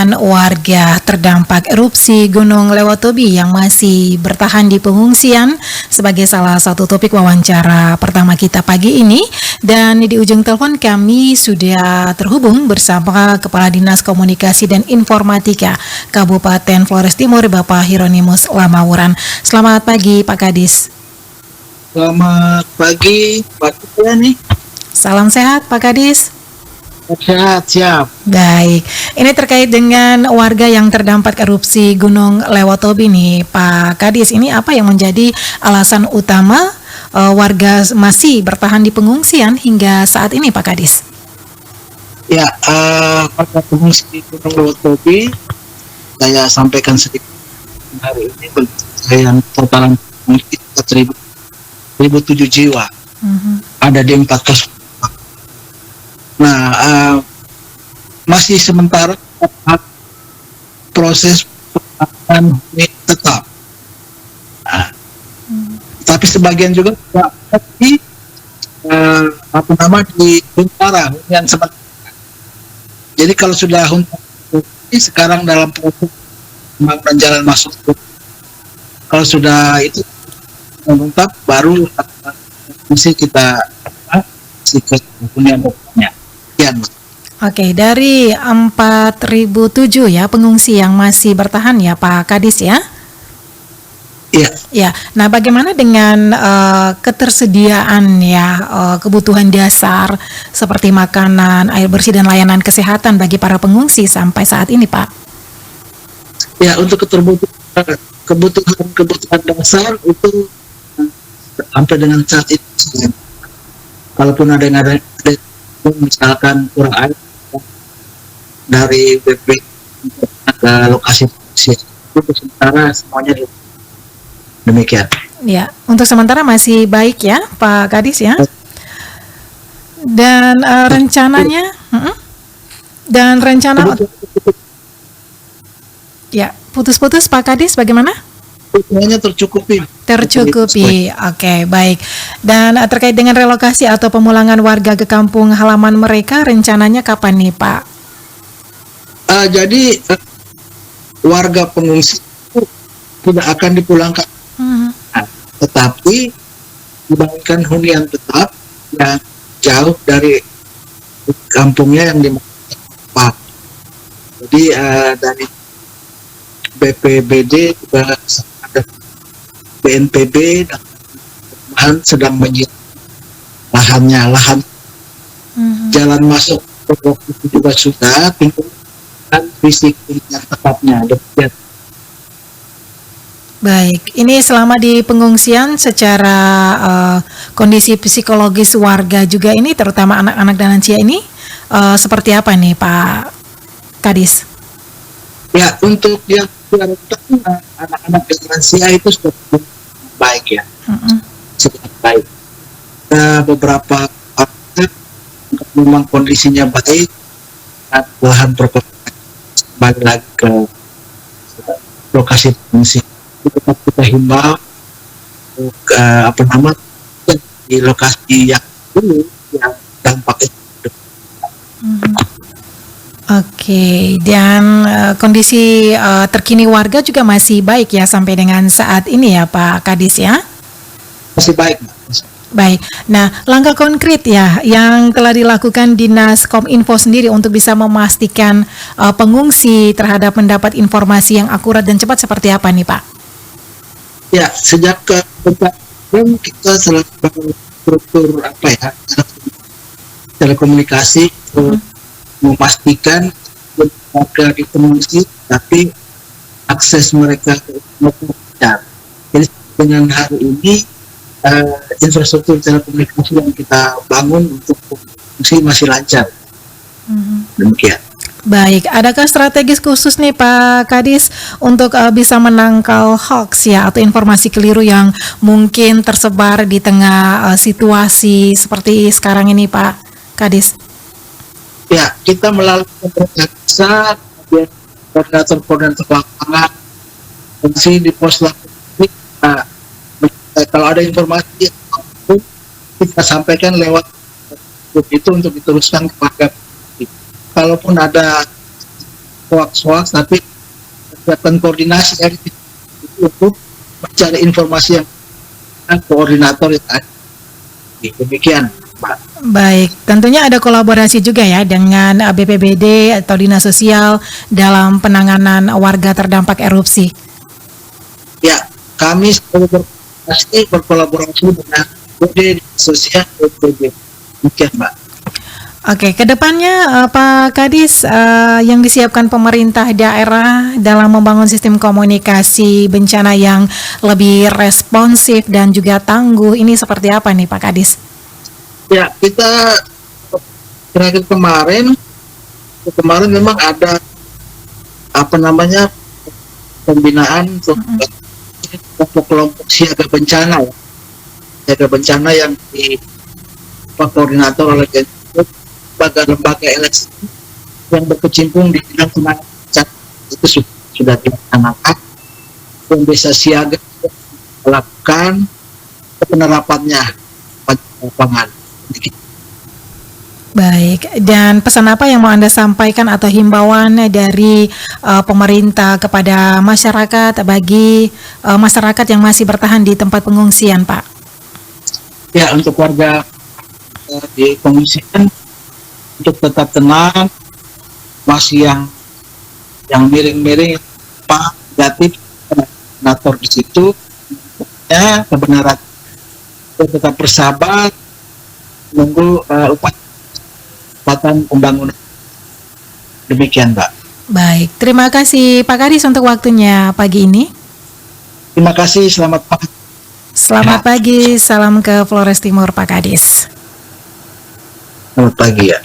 dengan warga terdampak erupsi Gunung Lewatobi yang masih bertahan di pengungsian sebagai salah satu topik wawancara pertama kita pagi ini. Dan di ujung telepon kami sudah terhubung bersama Kepala Dinas Komunikasi dan Informatika Kabupaten Flores Timur, Bapak Hieronimus Lamauran. Selamat pagi Pak Kadis. Selamat pagi Pak nih. Salam sehat Pak Kadis. Sehat, siap. Baik, ini terkait dengan warga yang terdampak erupsi Gunung Lewatobi nih Pak Kadis. Ini apa yang menjadi alasan utama warga masih bertahan di pengungsian hingga saat ini Pak Kadis? Ya, pada pengungsi Gunung Lewatobi saya sampaikan sedikit hari ini yang totalan pengungsi 1.007 jiwa. Ada di 4 pos. Nah, masih sementara proses penanganan ini tetap. Tapi sebagian juga di di huntara hunian sementara. Jadi kalau sudah huntara sekarang dalam proses pembangunan jalan masuk. Kalau sudah itu menetap baru mesti kita ke hunian berikutnya. Oke, dari 4.007 ya pengungsi yang masih bertahan ya Pak Kadis ya? Iya. Ya, nah bagaimana dengan ketersediaan ya kebutuhan dasar seperti makanan, air bersih dan layanan kesehatan bagi para pengungsi sampai saat ini Pak? Ya, untuk kebutuhan dasar itu sampai dengan saat itu, kalaupun ada misalkan kurang air dari BP ke lokasi pengungsian, itu sementara semuanya demikian. Ya, untuk sementara masih baik ya Pak Kadis ya. Dan rencananya ya putus-putus Pak Kadis bagaimana? Semuanya tercukupi. Oke, baik. Dan terkait dengan relokasi atau pemulangan warga ke kampung halaman mereka rencananya kapan nih Pak? Jadi warga pengungsi itu tidak akan dipulangkan, tetapi dibangunkan hunian tetap yang jauh dari kampungnya yang dimaksud. Jadi dari BPBD juga ada BNPB dan sedang menyiapkan lahan jalan masuk itu juga sudah, tinggal fisik yang tetapnya. Baik, ini selama di pengungsian secara kondisi psikologis warga juga ini terutama anak-anak dan lansia ini seperti apa nih Pak Kadis? Ya, untuk yang anak-anak dan lansia itu sudah baik ya, sudah baik. Beberapa memang kondisinya baik, lahan properti kembali lagi ke lokasi pengungsi. Tetap kita himbau untuk di lokasi yang dulu yang dampak itu. Oke, dan kondisi terkini warga juga masih baik ya sampai dengan saat ini ya Pak Kadis ya? Masih baik. Baik, nah langkah konkret ya yang telah dilakukan Dinas Kominfo sendiri untuk bisa memastikan pengungsi terhadap mendapat informasi yang akurat dan cepat seperti apa nih Pak? Ya, sejak kita selalu struktur telekomunikasi memastikan warga di pengungsi, tapi akses mereka ke lancar. Jadi dengan hari ini infrastruktur telekomunikasi yang kita bangun untuk pengungsi masih lancar. Demikian. Baik, adakah strategis khusus nih Pak Kadis untuk bisa menangkal hoax ya atau informasi keliru yang mungkin tersebar di tengah situasi seperti sekarang ini Pak Kadis? Ya, kita melalui pemerintah desa, koordinator lapangan, fungsi di pos lapangan. Kalau ada informasi kita sampaikan lewat itu untuk diteruskan kepada. Kalaupun ada hoax-hoax, tapi kegiatan koordinasi dari itu untuk mencari informasi yang koordinator yang ada. Demikian, Pak. Baik, tentunya ada kolaborasi juga ya dengan BPBD atau Dinas Sosial dalam penanganan warga terdampak erupsi. Ya, kami selalu berkolaborasi dengan BPBD, Sosial, BPBD. Demikian, Pak. Oke, kedepannya Pak Kadis, yang disiapkan pemerintah daerah dalam membangun sistem komunikasi bencana yang lebih responsif dan juga tangguh, ini seperti apa nih Pak Kadis? Ya, kita terakhir kemarin memang ada pembinaan untuk kelompok siaga bencana, ya. Siaga bencana yang koordinator oleh lembaga eleksi yang berkecimpung di bidang penanganan bencana itu sudah dilaksanakan, dan desa siaga melakukan penerapannya pada lapangan. Baik, dan pesan apa yang mau Anda sampaikan atau himbauan dari pemerintah kepada masyarakat bagi masyarakat yang masih bertahan di tempat pengungsian, Pak? Ya, untuk warga di pengungsian untuk tetap tenang, masih yang miring-miring, Pak, negatif, koordinator di situ, ya kebenaran, tetap bersabar, menunggu upaya pembangunan. Demikian, Mbak. Baik, terima kasih Pak Kadis untuk waktunya pagi ini. Terima kasih, selamat pagi. Selamat pagi, salam ke Flores Timur Pak Kadis. Selamat pagi ya.